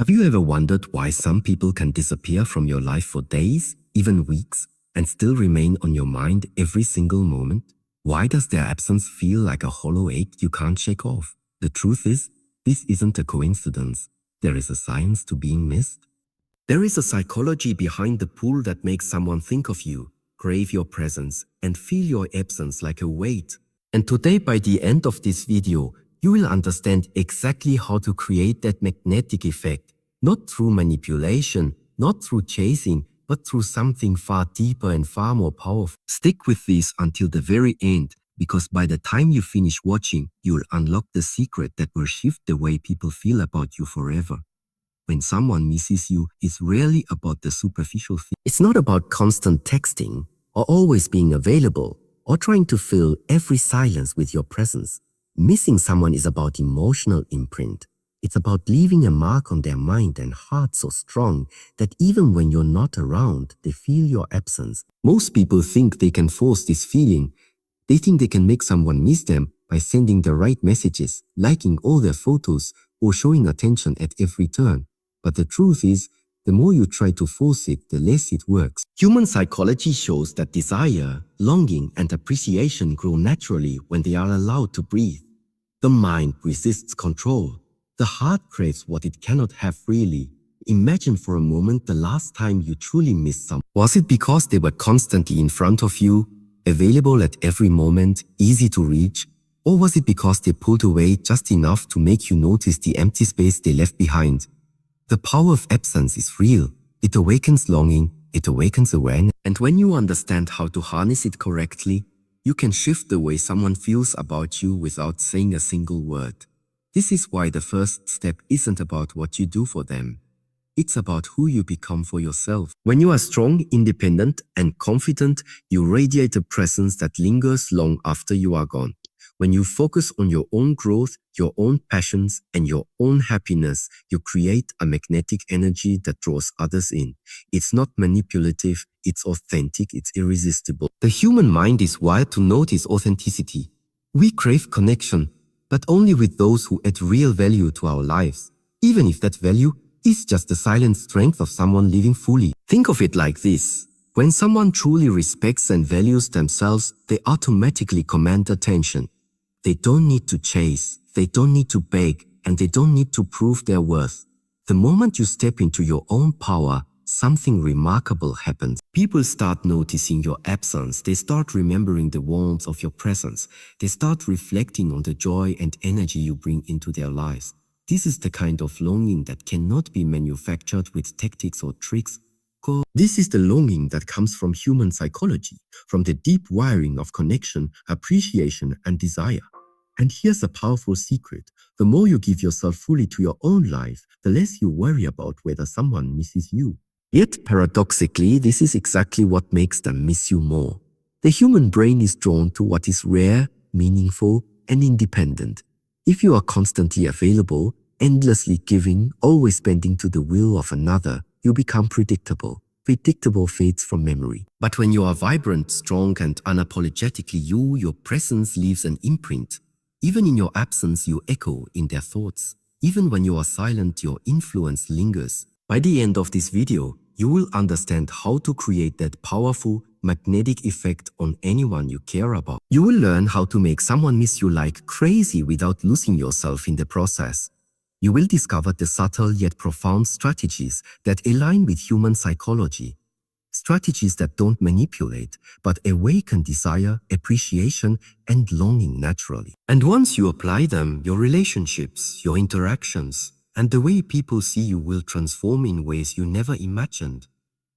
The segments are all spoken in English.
Have you ever wondered why some people can disappear from your life for days, even weeks, and still remain on your mind every single moment? Why does their absence feel like a hollow ache you can't shake off? The truth is, this isn't a coincidence. There is a science to being missed. There is a psychology behind the pull that makes someone think of you, crave your presence, and feel your absence like a weight. And today, by the end of this video, you will understand exactly how to create that magnetic effect, not through manipulation, not through chasing, but through something far deeper and far more powerful. Stick with this until the very end, because by the time you finish watching, you'll unlock the secret that will shift the way people feel about you forever. When someone misses you, it's rarely about the superficial thing. It's not about constant texting, or always being available, or trying to fill every silence with your presence. Missing someone is about emotional imprint. It's about leaving a mark on their mind and heart so strong that even when you're not around, they feel your absence. Most people think they can force this feeling. They think they can make someone miss them by sending the right messages, liking all their photos, or showing attention at every turn. But the truth is, the more you try to force it, the less it works. Human psychology shows that desire, longing, and appreciation grow naturally when they are allowed to breathe. The mind resists control. The heart craves what it cannot have freely. Imagine for a moment the last time you truly missed someone. Was it because they were constantly in front of you, available at every moment, easy to reach? Or was it because they pulled away just enough to make you notice the empty space they left behind? The power of absence is real. It awakens longing, it awakens awareness. And when you understand how to harness it correctly, you can shift the way someone feels about you without saying a single word. This is why the first step isn't about what you do for them. It's about who you become for yourself. When you are strong, independent, and confident, you radiate a presence that lingers long after you are gone. When you focus on your own growth, your own passions, and your own happiness, you create a magnetic energy that draws others in. It's not manipulative, it's authentic, it's irresistible. The human mind is wired to notice authenticity. We crave connection, but only with those who add real value to our lives, even if that value is just the silent strength of someone living fully. Think of it like this. When someone truly respects and values themselves, they automatically command attention. They don't need to chase, they don't need to beg, and they don't need to prove their worth. The moment you step into your own power, something remarkable happens. People start noticing your absence. They start remembering the warmth of your presence. They start reflecting on the joy and energy you bring into their lives. This is the kind of longing that cannot be manufactured with tactics or tricks. This is the longing that comes from human psychology, from the deep wiring of connection, appreciation, and desire. And here's a powerful secret. The more you give yourself fully to your own life, the less you worry about whether someone misses you. Yet, paradoxically, this is exactly what makes them miss you more. The human brain is drawn to what is rare, meaningful, and independent. If you are constantly available, endlessly giving, always bending to the will of another, you become predictable. Predictable fades from memory. But when you are vibrant, strong, and unapologetically you, your presence leaves an imprint. Even in your absence, you echo in their thoughts. Even when you are silent, your influence lingers. By the end of this video, you will understand how to create that powerful, magnetic effect on anyone you care about. You will learn how to make someone miss you like crazy without losing yourself in the process. You will discover the subtle yet profound strategies that align with human psychology. Strategies that don't manipulate, but awaken desire, appreciation, and longing naturally. And once you apply them, your relationships, your interactions, and the way people see you will transform in ways you never imagined.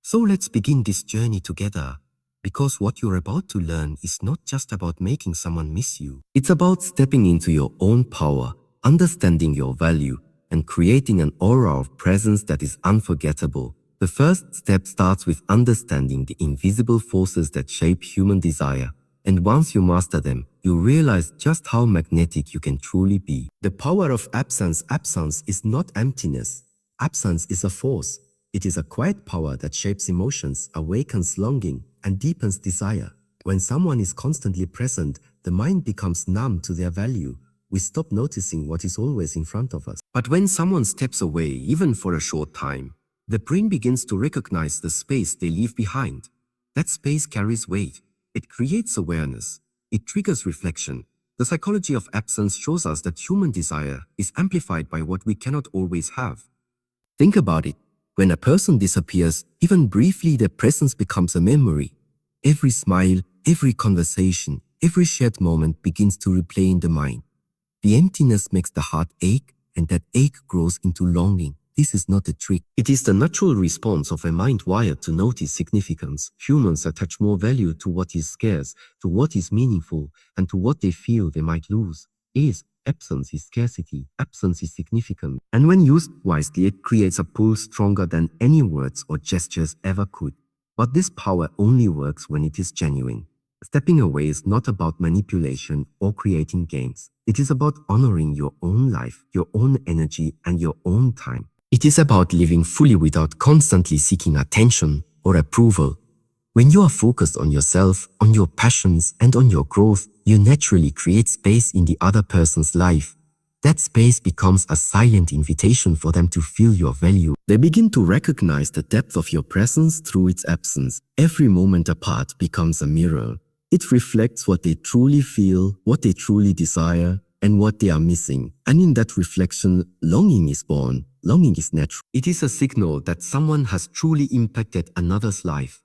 So let's begin this journey together, because what you're about to learn is not just about making someone miss you. It's about stepping into your own power, understanding your value, and creating an aura of presence that is unforgettable. The first step starts with understanding the invisible forces that shape human desire. And once you master them, you realize just how magnetic you can truly be. The power of absence. Absence is not emptiness. Absence is a force. It is a quiet power that shapes emotions, awakens longing, and deepens desire. When someone is constantly present, the mind becomes numb to their value. we stop noticing what is always in front of us. But when someone steps away, even for a short time, the brain begins to recognize the space they leave behind. That space carries weight. It creates awareness. It triggers reflection. The psychology of absence shows us that human desire is amplified by what we cannot always have. Think about it. When a person disappears, even briefly, their presence becomes a memory. Every smile, every conversation, every shared moment begins to replay in the mind. The emptiness makes the heart ache, and that ache grows into longing. This is not a trick. It is the natural response of a mind wired to notice significance. Humans attach more value to what is scarce, to what is meaningful, and to what they feel they might lose. Absence is scarcity. Absence is significant. And when used wisely, it creates a pull stronger than any words or gestures ever could. But this power only works when it is genuine. Stepping away is not about manipulation or creating games. It is about honoring your own life, your own energy, and your own time. It is about living fully without constantly seeking attention or approval. When you are focused on yourself, on your passions, and on your growth, you naturally create space in the other person's life. That space becomes a silent invitation for them to feel your value. They begin to recognize the depth of your presence through its absence. Every moment apart becomes a mirror. It reflects what they truly feel, what they truly desire, and what they are missing. And in that reflection, longing is born. Longing is natural. It is a signal that someone has truly impacted another's life.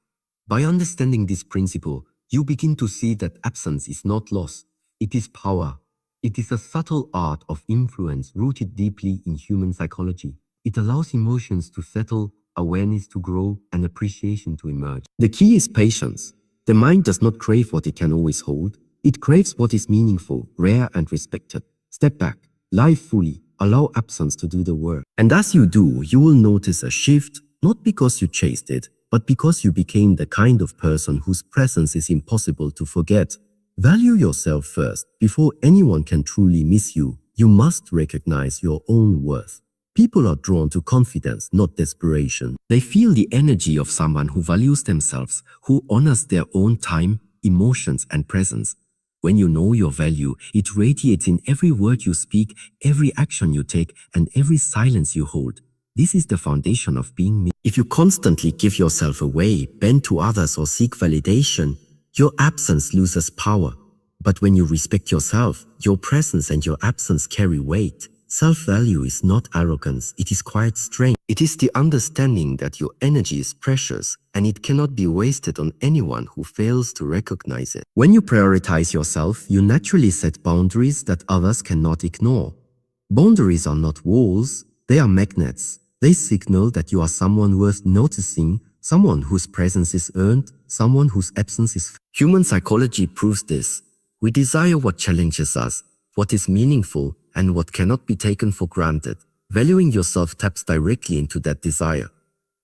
By understanding this principle, you begin to see that absence is not loss. It is power. It is a subtle art of influence rooted deeply in human psychology. It allows emotions to settle, awareness to grow, and appreciation to emerge. The key is patience. The mind does not crave what it can always hold. It craves what is meaningful, rare, and respected. Step back, live fully, allow absence to do the work. And as you do, you will notice a shift, not because you chased it, but because you became the kind of person whose presence is impossible to forget. Value yourself first. Before anyone can truly miss you, you must recognize your own worth. People are drawn to confidence, not desperation. They feel the energy of someone who values themselves, who honors their own time, emotions, and presence. When you know your value, it radiates in every word you speak, every action you take, and every silence you hold. This is the foundation of being me. If you constantly give yourself away, bend to others, or seek validation, your absence loses power. But when you respect yourself, your presence and your absence carry weight. Self-value is not arrogance, it is quiet strength. It is the understanding that your energy is precious and it cannot be wasted on anyone who fails to recognize it. When you prioritize yourself, you naturally set boundaries that others cannot ignore. Boundaries are not walls, they are magnets. They signal that you are someone worth noticing, someone whose presence is earned, someone whose absence is. Human psychology proves this. We desire what challenges us, what is meaningful, and what cannot be taken for granted. Valuing yourself taps directly into that desire.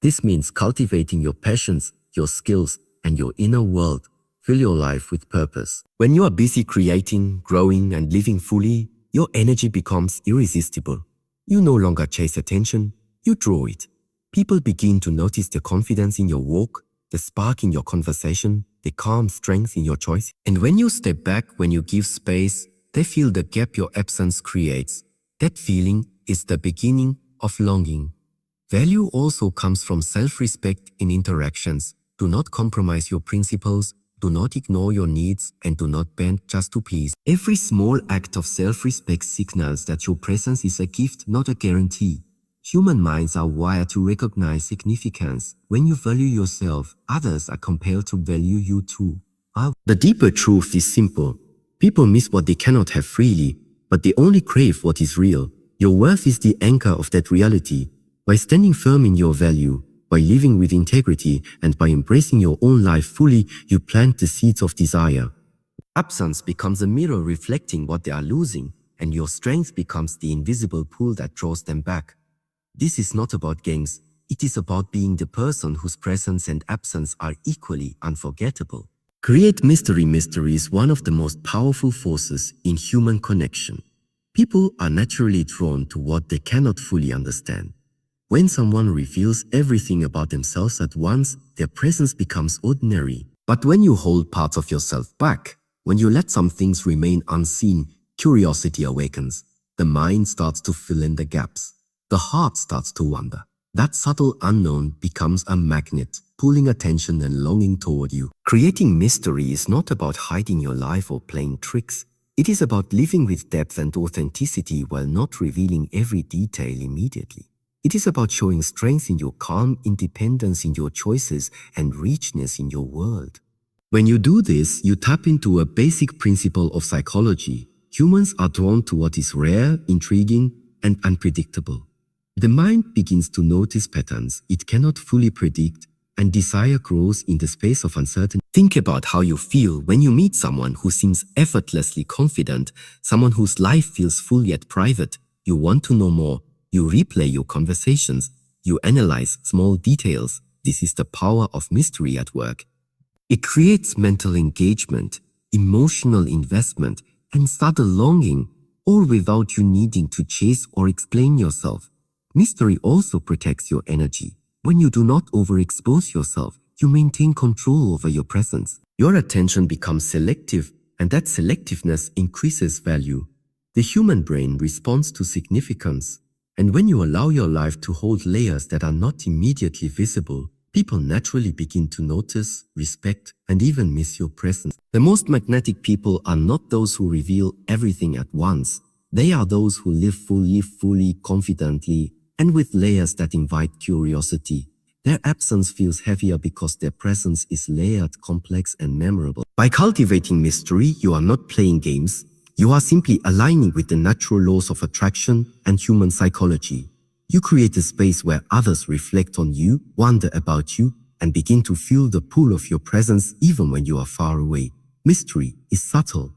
This means cultivating your passions, your skills, and your inner world. Fill your life with purpose. When you are busy creating, growing, and living fully, your energy becomes irresistible. You no longer chase attention, you draw it. People begin to notice the confidence in your walk, the spark in your conversation, the calm strength in your choice. And when you step back, when you give space, they feel the gap your absence creates. That feeling is the beginning of longing. Value also comes from self-respect in interactions. Do not compromise your principles, do not ignore your needs, and do not bend just to please. Every small act of self-respect signals that your presence is a gift, not a guarantee. Human minds are wired to recognize significance. When you value yourself, others are compelled to value you too. The deeper truth is simple. People miss what they cannot have freely, but they only crave what is real. Your worth is the anchor of that reality. By standing firm in your value, by living with integrity, and by embracing your own life fully, you plant the seeds of desire. Absence becomes a mirror reflecting what they are losing, and your strength becomes the invisible pull that draws them back. This is not about games, it is about being the person whose presence and absence are equally unforgettable. Create mystery. Mystery is one of the most powerful forces in human connection. People are naturally drawn to what they cannot fully understand. When someone reveals everything about themselves at once, their presence becomes ordinary. But when you hold parts of yourself back, when you let some things remain unseen, Curiosity awakens. The mind starts to fill in the gaps. The heart starts to wander. That subtle unknown becomes a magnet, pulling attention and longing toward you. Creating mystery is not about hiding your life or playing tricks. It is about living with depth and authenticity while not revealing every detail immediately. It is about showing strength in your calm, independence in your choices, and richness in your world. When you do this, you tap into a basic principle of psychology. Humans are drawn to what is rare, intriguing, and unpredictable. The mind begins to notice patterns it cannot fully predict, and desire grows in the space of uncertainty. Think about how you feel when you meet someone who seems effortlessly confident, someone whose life feels full yet private. You want to know more. You replay your conversations. You analyze small details. This is the power of mystery at work. It creates mental engagement, emotional investment, and subtle longing, all without you needing to chase or explain yourself. Mystery also protects your energy. When you do not overexpose yourself, you maintain control over your presence. Your attention becomes selective, and that selectiveness increases value. The human brain responds to significance, and when you allow your life to hold layers that are not immediately visible, people naturally begin to notice, respect, and even miss your presence. The most magnetic people are not those who reveal everything at once. They are those who live fully, confidently, and with layers that invite curiosity. Their absence feels heavier because their presence is layered, complex, and memorable. By cultivating mystery, you are not playing games. You are simply aligning with the natural laws of attraction and human psychology. You create a space where others reflect on you, wonder about you, and begin to feel the pull of your presence even when you are far away. Mystery is subtle.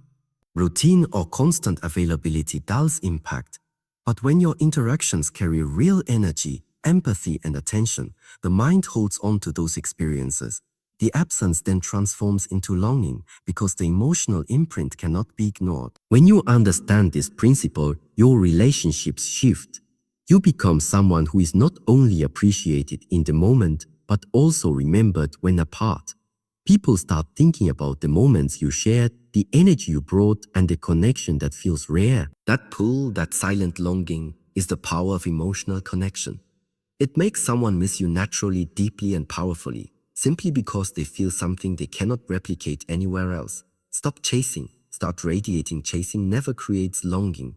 Routine or constant availability dulls impact. But when your interactions carry real energy, empathy, and attention, the mind holds on to those experiences. The absence then transforms into longing because the emotional imprint cannot be ignored. When you understand this principle, your relationships shift. You become someone who is not only appreciated in the moment, but also remembered when apart. People start thinking about the moments you shared, the energy you brought, and the connection that feels rare. That pull, that silent longing, is the power of emotional connection. It makes someone miss you naturally, deeply, and powerfully, simply because they feel something they cannot replicate anywhere else. Stop chasing. Start radiating. Chasing never creates longing.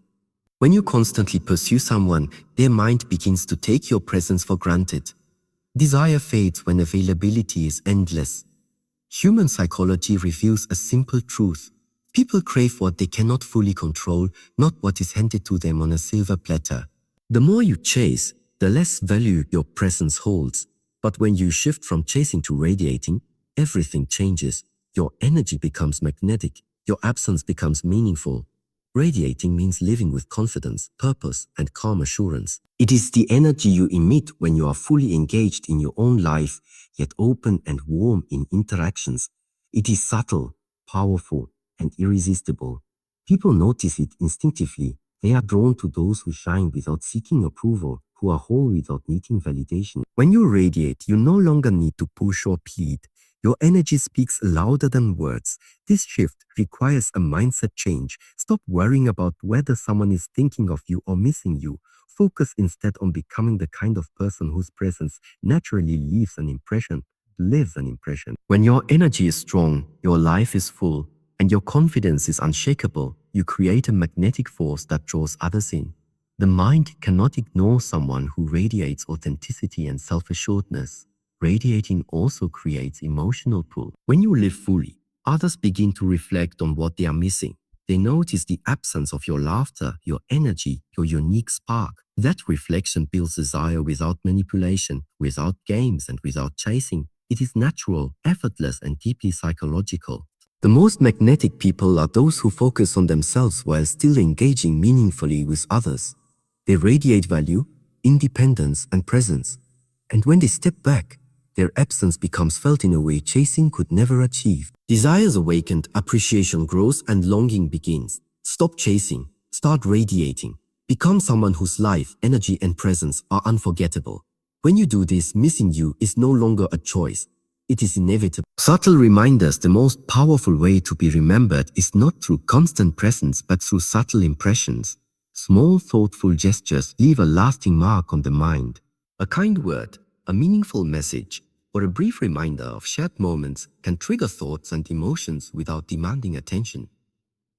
When you constantly pursue someone, their mind begins to take your presence for granted. Desire fades when availability is endless. Human psychology reveals a simple truth. People crave what they cannot fully control, not what is handed to them on a silver platter. The more you chase, the less value your presence holds. But when you shift from chasing to radiating, everything changes. Your energy becomes magnetic. Your absence becomes meaningful. Radiating means living with confidence, purpose, and calm assurance. It is the energy you emit when you are fully engaged in your own life, yet open and warm in interactions. It is subtle, powerful, and irresistible. People notice it instinctively. They are drawn to those who shine without seeking approval, who are whole without needing validation. When you radiate, you no longer need to push or plead. Your energy speaks louder than words. This shift requires a mindset change. Stop worrying about whether someone is thinking of you or missing you. Focus instead on becoming the kind of person whose presence naturally lives an impression. When your energy is strong, your life is full, and your confidence is unshakable, you create a magnetic force that draws others in. The mind cannot ignore someone who radiates authenticity and self-assuredness. Radiating also creates emotional pull. When you live fully, others begin to reflect on what they are missing. They notice the absence of your laughter, your energy, your unique spark. That reflection builds desire without manipulation, without games, and without chasing. It is natural, effortless, and deeply psychological. The most magnetic people are those who focus on themselves while still engaging meaningfully with others. They radiate value, independence, and presence. And when they step back, their absence becomes felt in a way chasing could never achieve. Desires awakened, appreciation grows, and longing begins. Stop chasing. Start radiating. Become someone whose life, energy, and presence are unforgettable. When you do this, missing you is no longer a choice. it is inevitable. Subtle reminders: the most powerful way to be remembered is not through constant presence but through subtle impressions. Small, thoughtful gestures leave a lasting mark on the mind. A kind word, a meaningful message, or a brief reminder of shared moments can trigger thoughts and emotions without demanding attention.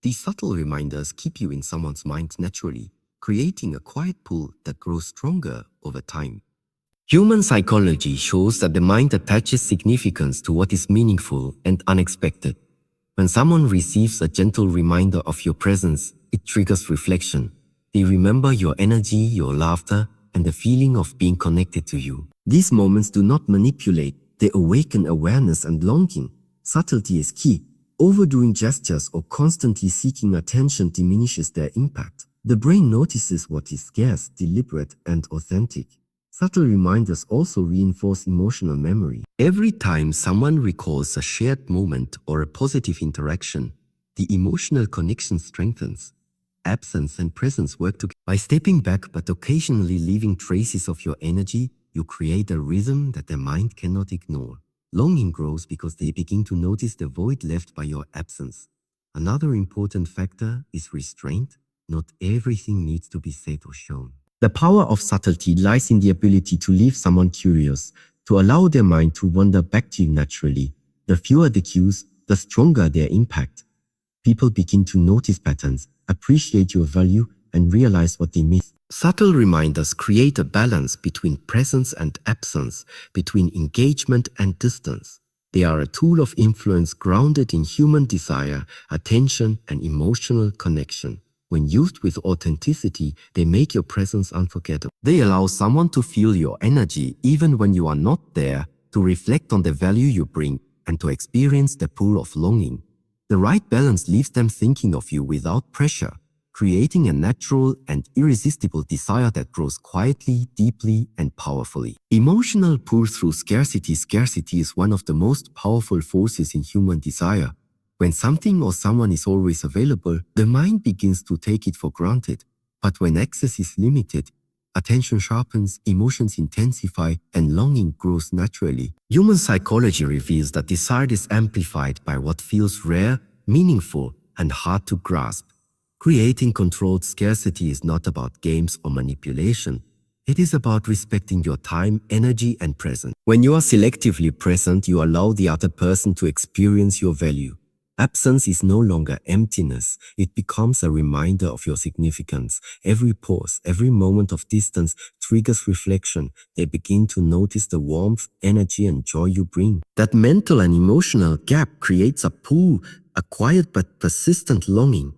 These subtle reminders keep you in someone's mind naturally, creating a quiet pull that grows stronger over time. Human psychology shows that the mind attaches significance to what is meaningful and unexpected. When someone receives a gentle reminder of your presence, it triggers reflection. They remember your energy, your laughter, and the feeling of being connected to you. These moments do not manipulate, they awaken awareness and longing. Subtlety is key. Overdoing gestures or constantly seeking attention diminishes their impact. The brain notices what is scarce, deliberate, and authentic. Subtle reminders also reinforce emotional memory. Every time someone recalls a shared moment or a positive interaction, the emotional connection strengthens. Absence and presence work together. By stepping back but occasionally leaving traces of your energy, you create a rhythm that the mind cannot ignore. Longing grows because they begin to notice the void left by your absence. Another important factor is restraint. Not everything needs to be said or shown. The power of subtlety lies in the ability to leave someone curious, to allow their mind to wander back to you naturally. The fewer the cues, the stronger their impact. People begin to notice patterns, appreciate your value, and realize what they miss. Subtle reminders create a balance between presence and absence, between engagement and distance. They are a tool of influence grounded in human desire, attention, and emotional connection. When used with authenticity, they make your presence unforgettable. They allow someone to feel your energy even when you are not there, to reflect on the value you bring, and to experience the pull of longing. The right balance leaves them thinking of you without pressure, creating a natural and irresistible desire that grows quietly, deeply, and powerfully. Emotional pull through scarcity. Scarcity is one of the most powerful forces in human desire. When something or someone is always available, the mind begins to take it for granted. But when access is limited, attention sharpens, emotions intensify, and longing grows naturally. Human psychology reveals that desire is amplified by what feels rare, meaningful, and hard to grasp. Creating controlled scarcity is not about games or manipulation. It is about respecting your time, energy, and presence. When you are selectively present, you allow the other person to experience your value. Absence is no longer emptiness. It becomes a reminder of your significance. Every pause, every moment of distance triggers reflection. They begin to notice the warmth, energy, and joy you bring. That mental and emotional gap creates a pull, a quiet but persistent longing.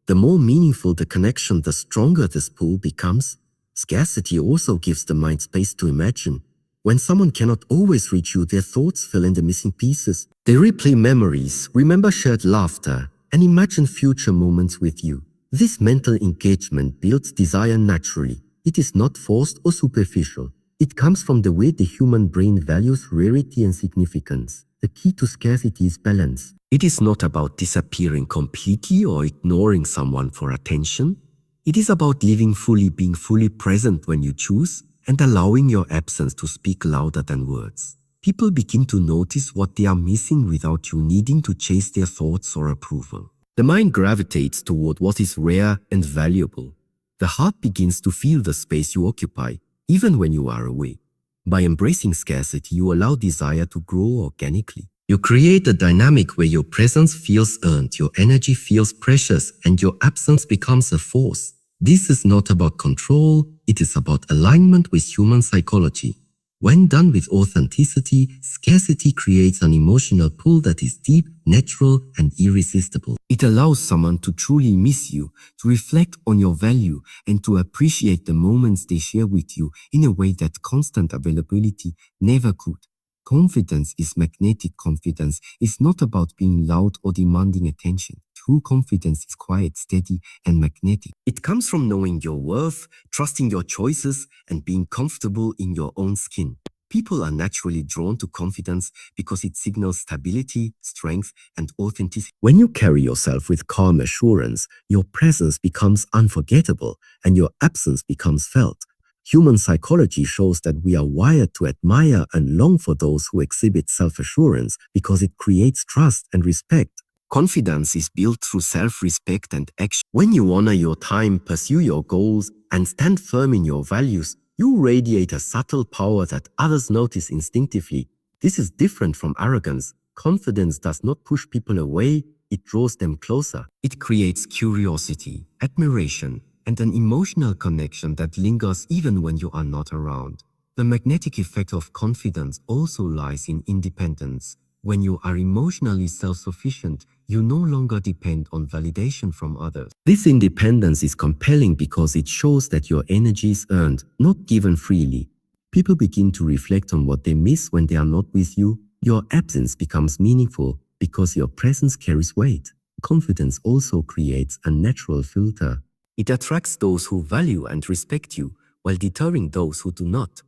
The more meaningful the connection, the stronger this pull becomes. Scarcity also gives the mind space to imagine. When someone cannot always reach you, their thoughts fill in the missing pieces. They replay memories, remember shared laughter, and imagine future moments with you. This mental engagement builds desire naturally. It is not forced or superficial. It comes from the way the human brain values rarity and significance. The key to scarcity is balance. It is not about disappearing completely or ignoring someone for attention. It is about living fully, being fully present when you choose, and allowing your absence to speak louder than words. People begin to notice what they are missing without you needing to chase their thoughts or approval. The mind gravitates toward what is rare and valuable. The heart begins to feel the space you occupy, even when you are away. By embracing scarcity, you allow desire to grow organically. You create a dynamic where your presence feels earned, your energy feels precious, and your absence becomes a force. This is not about control, it is about alignment with human psychology. When done with authenticity, scarcity creates an emotional pull that is deep, natural, and irresistible. It allows someone to truly miss you, to reflect on your value, and to appreciate the moments they share with you in a way that constant availability never could. Confidence is magnetic. Confidence is not about being loud or demanding attention. True confidence is quiet, steady, and magnetic. It comes from knowing your worth, trusting your choices, and being comfortable in your own skin. People are naturally drawn to confidence because it signals stability, strength, and authenticity. When you carry yourself with calm assurance, your presence becomes unforgettable and your absence becomes felt. Human psychology shows that we are wired to admire and long for those who exhibit self-assurance because it creates trust and respect. Confidence is built through self-respect and action. When you honor your time, pursue your goals, and stand firm in your values, you radiate a subtle power that others notice instinctively. This is different from arrogance. Confidence does not push people away, it draws them closer. It creates curiosity, admiration, and an emotional connection that lingers even when you are not around. The magnetic effect of confidence also lies in independence. When you are emotionally self-sufficient, you no longer depend on validation from others. This independence is compelling because it shows that your energy is earned, not given freely. People begin to reflect on what they miss when they are not with you. Your absence becomes meaningful because your presence carries weight. Confidence also creates a natural filter. It attracts those who value and respect you, while deterring those who do not.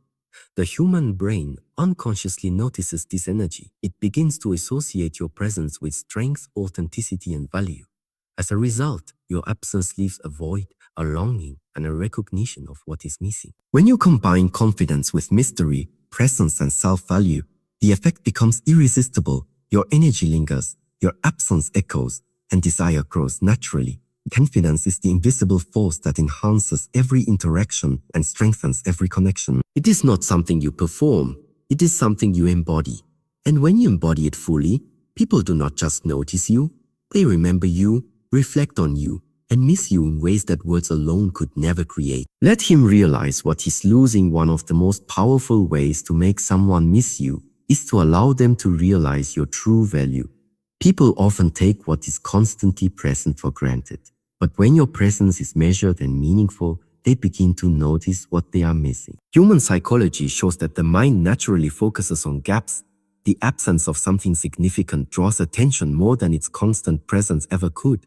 The human brain unconsciously notices this energy. It begins to associate your presence with strength, authenticity, and value. As a result, your absence leaves a void, a longing, and a recognition of what is missing. When you combine confidence with mystery, presence, and self-value, the effect becomes irresistible. Your energy lingers, your absence echoes, and desire grows naturally. Confidence is the invisible force that enhances every interaction and strengthens every connection. It is not something you perform, it is something you embody. And when you embody it fully, people do not just notice you, they remember you, reflect on you, and miss you in ways that words alone could never create. Let him realize what he's losing. One of the most powerful ways to make someone miss you is to allow them to realize your true value. People often take what is constantly present for granted. But when your presence is measured and meaningful, they begin to notice what they are missing. Human psychology shows that the mind naturally focuses on gaps. The absence of something significant draws attention more than its constant presence ever could.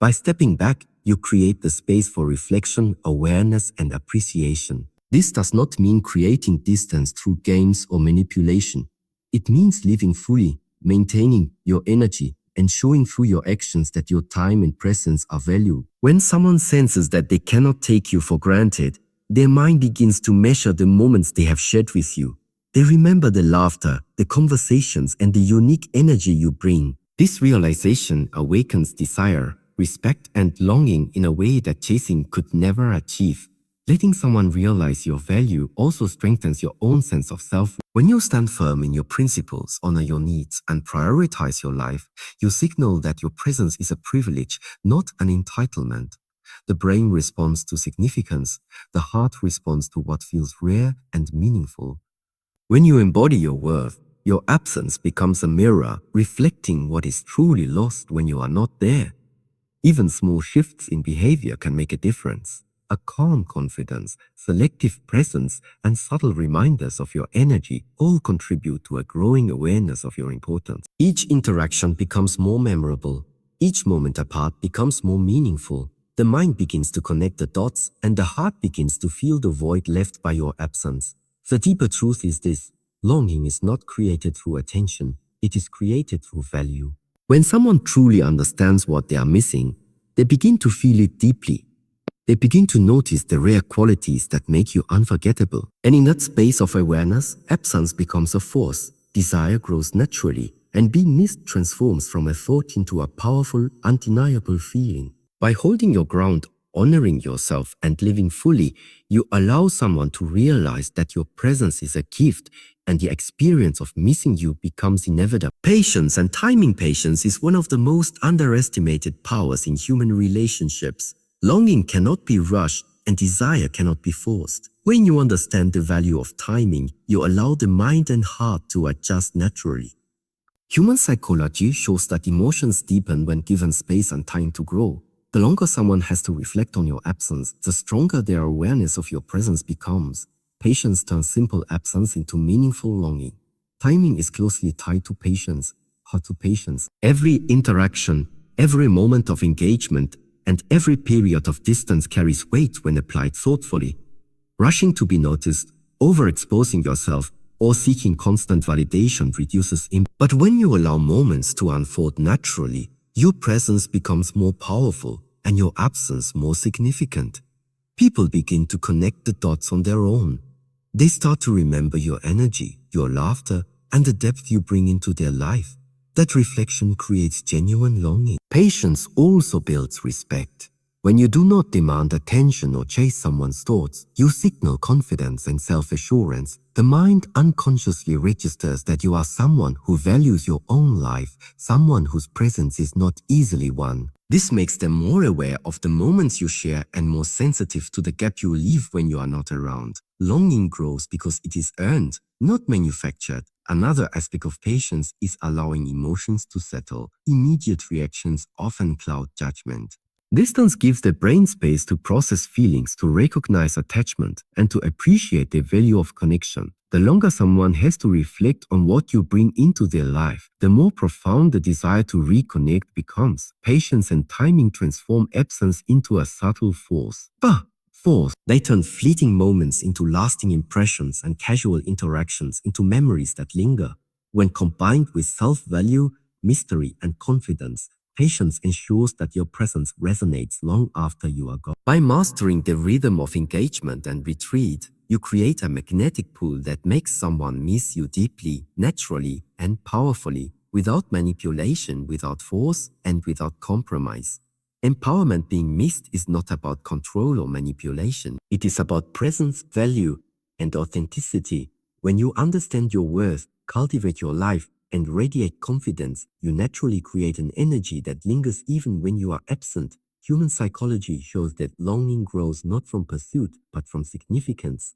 By stepping back, you create the space for reflection, awareness, and appreciation. This does not mean creating distance through games or manipulation. It means living fully, maintaining your energy, and showing through your actions that your time and presence are valued. When someone senses that they cannot take you for granted, their mind begins to measure the moments they have shared with you. They remember the laughter, the conversations, and the unique energy you bring. This realization awakens desire, respect, and longing in a way that chasing could never achieve. Letting someone realize your value also strengthens your own sense of self. When you stand firm in your principles, honor your needs, and prioritize your life, you signal that your presence is a privilege, not an entitlement. The brain responds to significance. The heart responds to what feels rare and meaningful. When you embody your worth, your absence becomes a mirror, reflecting what is truly lost when you are not there. Even small shifts in behavior can make a difference. A calm confidence, selective presence, and subtle reminders of your energy all contribute to a growing awareness of your importance. Each interaction becomes more memorable. Each moment apart becomes more meaningful. The mind begins to connect the dots, and the heart begins to feel the void left by your absence. The deeper truth is this: longing is not created through attention, it is created through value. When someone truly understands what they are missing, they begin to feel it deeply. They begin to notice the rare qualities that make you unforgettable. And in that space of awareness, absence becomes a force, desire grows naturally, and being missed transforms from a thought into a powerful, undeniable feeling. By holding your ground, honoring yourself, and living fully, you allow someone to realize that your presence is a gift, and the experience of missing you becomes inevitable. Patience and timing. Patience is one of the most underestimated powers in human relationships. Longing cannot be rushed, and desire cannot be forced. When you understand the value of timing, you allow the mind and heart to adjust naturally. Human psychology shows that emotions deepen when given space and time to grow. The longer someone has to reflect on your absence, the stronger their awareness of your presence becomes. Patience turns simple absence into meaningful longing. Timing is closely tied to patience. Every interaction, every moment of engagement, and every period of distance carries weight when applied thoughtfully. Rushing to be noticed, overexposing yourself, or seeking constant validation reduces impact. But when you allow moments to unfold naturally, your presence becomes more powerful and your absence more significant. people begin to connect the dots on their own. They start to remember your energy, your laughter, and the depth you bring into their life. That reflection creates genuine longing. Patience also builds respect. When you do not demand attention or chase someone's thoughts, you signal confidence and self-assurance. The mind unconsciously registers that you are someone who values your own life, someone whose presence is not easily won. This makes them more aware of the moments you share and more sensitive to the gap you leave when you are not around. Longing grows because it is earned, not manufactured. Another aspect of patience is allowing emotions to settle. Immediate reactions often cloud judgment. Distance gives the brain space to process feelings, to recognize attachment, and to appreciate the value of connection. The longer someone has to reflect on what you bring into their life, the more profound the desire to reconnect becomes. Patience and timing transform absence into a subtle force. They turn fleeting moments into lasting impressions and casual interactions into memories that linger. When combined with self-value, mystery, and confidence, patience ensures that your presence resonates long after you are gone. By mastering the rhythm of engagement and retreat, you create a magnetic pull that makes someone miss you deeply, naturally, and powerfully, without manipulation, without force, and without compromise. Empowerment being missed is not about control or manipulation. It is about presence, value, and authenticity. When you understand your worth, cultivate your life, and radiate confidence, you naturally create an energy that lingers even when you are absent. Human psychology shows that longing grows not from pursuit, but from significance.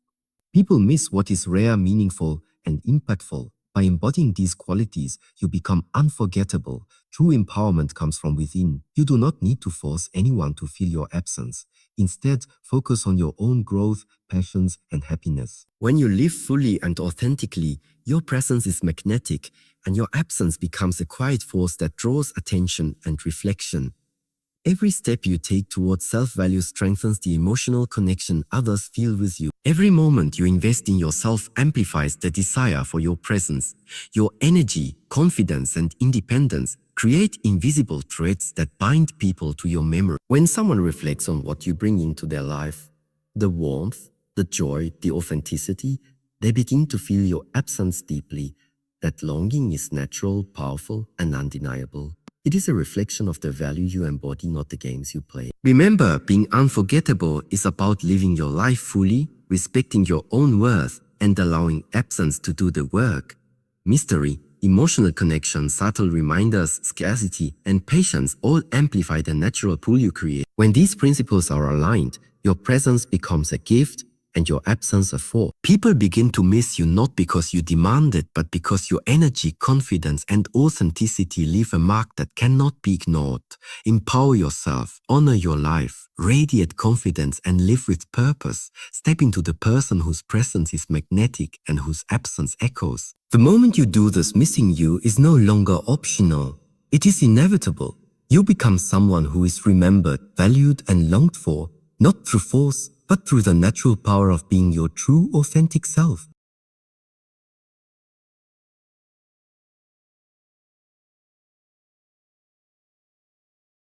People miss what is rare, meaningful, and impactful. By embodying these qualities, you become unforgettable. True empowerment comes from within. You do not need to force anyone to feel your absence. Instead, focus on your own growth, passions, and happiness. When you live fully and authentically, your presence is magnetic, and your absence becomes a quiet force that draws attention and reflection. Every step you take towards self-value strengthens the emotional connection others feel with you. Every moment you invest in yourself amplifies the desire for your presence. Your energy, confidence, and independence create invisible threads that bind people to your memory. When someone reflects on what you bring into their life, the warmth, the joy, the authenticity, they begin to feel your absence deeply. That longing is natural, powerful, and undeniable. It is a reflection of the value you embody, not the games you play. Remember, being unforgettable is about living your life fully, respecting your own worth, and allowing absence to do the work. Mystery, emotional connection, subtle reminders, scarcity, and patience all amplify the natural pull you create. When these principles are aligned, your presence becomes a gift, and your absence a force. People begin to miss you not because you demand it, but because your energy, confidence, and authenticity leave a mark that cannot be ignored. Empower yourself, honor your life, radiate confidence, and live with purpose. Step into the person whose presence is magnetic and whose absence echoes. The moment you do this, missing you is no longer optional. It is inevitable. You become someone who is remembered, valued, and longed for, not through force, but through the natural power of being your true, authentic self.